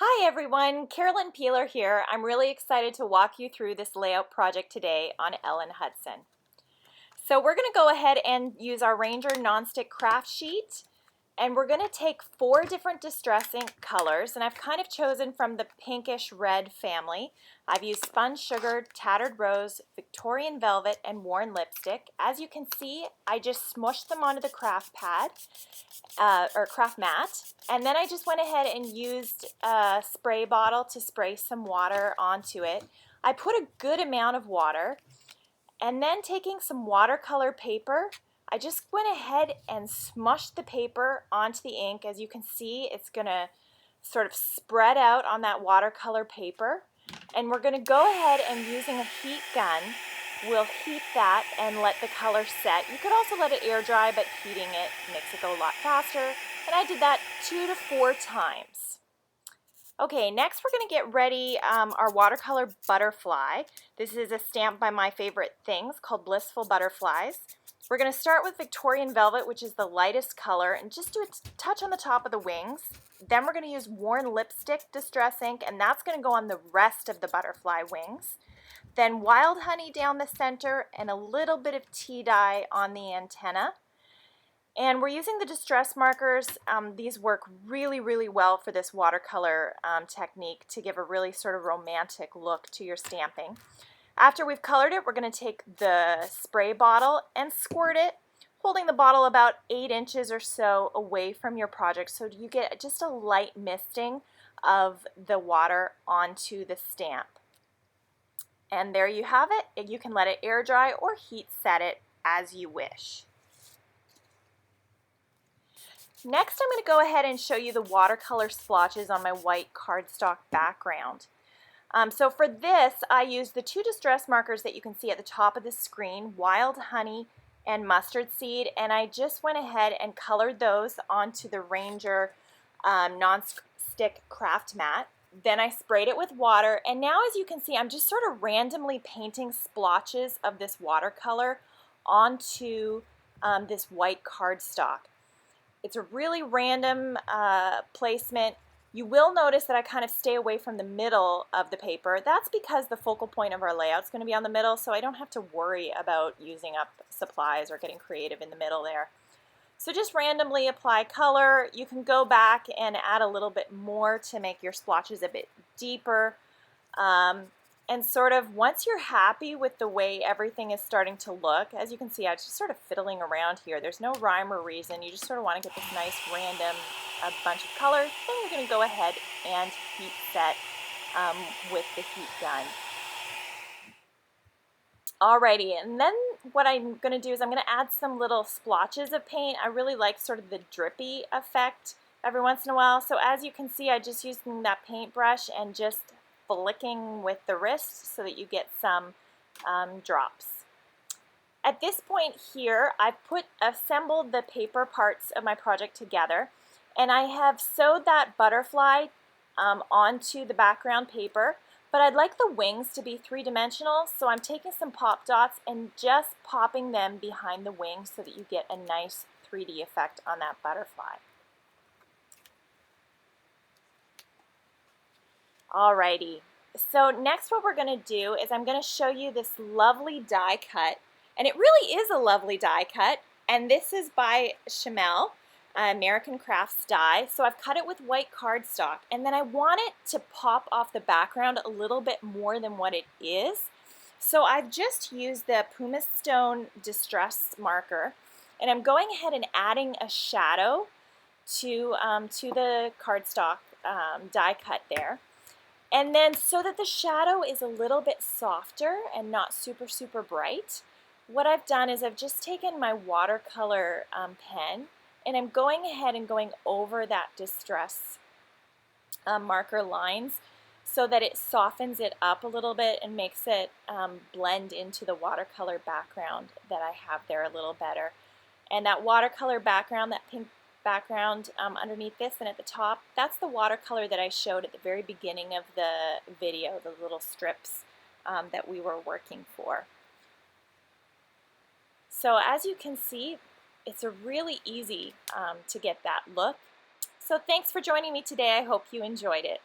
Hi everyone, Carolyn Peeler here. I'm really excited to walk you through this layout project today on Ellen Hutson. So we're going to go ahead and use our Ranger nonstick craft sheet, and we're going to take 4 different distress ink colors, and I've kind of chosen from the pinkish red family. I've used spun sugar, tattered rose, Victorian velvet, and worn lipstick. As you can see, I just smushed them onto the craft pad or craft mat, and then I just went ahead and used a spray bottle to spray some water onto it. I put a good amount of water, and then taking some watercolor paper, I just went ahead and smushed the paper onto the ink. As you can see, it's going to sort of spread out on that watercolor paper, and we're going to go ahead and, using a heat gun, we'll heat that and let the color set. You could also let it air dry, but heating it makes it go a lot faster, and I did that 2 to 4 times. Okay, next we're going to get ready our watercolor butterfly. This is a stamp by My Favorite Things called Blissful Butterflies. We're going to start with Victorian Velvet, which is the lightest color, and just do a touch on the top of the wings. Then we're going to use worn lipstick distress ink, and that's going to go on the rest of the butterfly wings. Then Wild Honey down the center and a little bit of tea dye on the antenna. And we're using the distress markers. These work really, really well for this watercolor technique to give a really sort of romantic look to your stamping. After we've colored it, we're going to take the spray bottle and squirt it, holding the bottle about 8 inches or so away from your project so you get just a light misting of the water onto the stamp. And there you have it. You can let it air dry or heat set it as you wish. Next, I'm going to go ahead and show you the watercolor splotches on my white cardstock background. So for this, I used the 2 distress markers that you can see at the top of the screen, Wild Honey and Mustard Seed, and I just went ahead and colored those onto the Ranger non-stick craft mat. Then I sprayed it with water, and now as you can see, I'm just sort of randomly painting splotches of this watercolor onto this white cardstock. It's a really random placement. You will notice that I kind of stay away from the middle of the paper. That's because the focal point of our layout is going to be on the middle, so I don't have to worry about using up supplies or getting creative in the middle there. So just randomly apply color. You can go back and add a little bit more to make your splotches a bit deeper. And sort of once you're happy with the way everything is starting to look, as you can see, I'm just sort of fiddling around here. There's no rhyme or reason. You just sort of want to get this nice random bunch of colors. Then you're going to go ahead and heat set with the heat gun. Alrighty, and then what I'm going to do is I'm going to add some little splotches of paint. I really like sort of the drippy effect every once in a while. So as you can see, I just using that paintbrush and just flicking with the wrist so that you get some drops. At this point here, I've assembled the paper parts of my project together, and I have sewed that butterfly onto the background paper. But I'd like the wings to be 3-dimensional, so I'm taking some pop dots and just popping them behind the wings so that you get a nice 3D effect on that butterfly. Alrighty, so next what we're going to do is I'm going to show you this lovely die cut, and it really is a lovely die cut, and this is by Chamel. American Crafts die. So I've cut it with white cardstock, and then I want it to pop off the background a little bit more than what it is. So I've just used the Pumice Stone Distress marker, and I'm going ahead and adding a shadow to the cardstock die cut there. And then so that the shadow is a little bit softer and not super bright, what I've done is I've just taken my watercolor pen, and I'm going ahead and going over that distress marker lines so that it softens it up a little bit and makes it blend into the watercolor background that I have there a little better. And that watercolor background, that pink background underneath this and at the top, that's the watercolor that I showed at the very beginning of the video, the little strips that we were working for. So as you can see, it's a really easy to get that look. So thanks for joining me today. I hope you enjoyed it.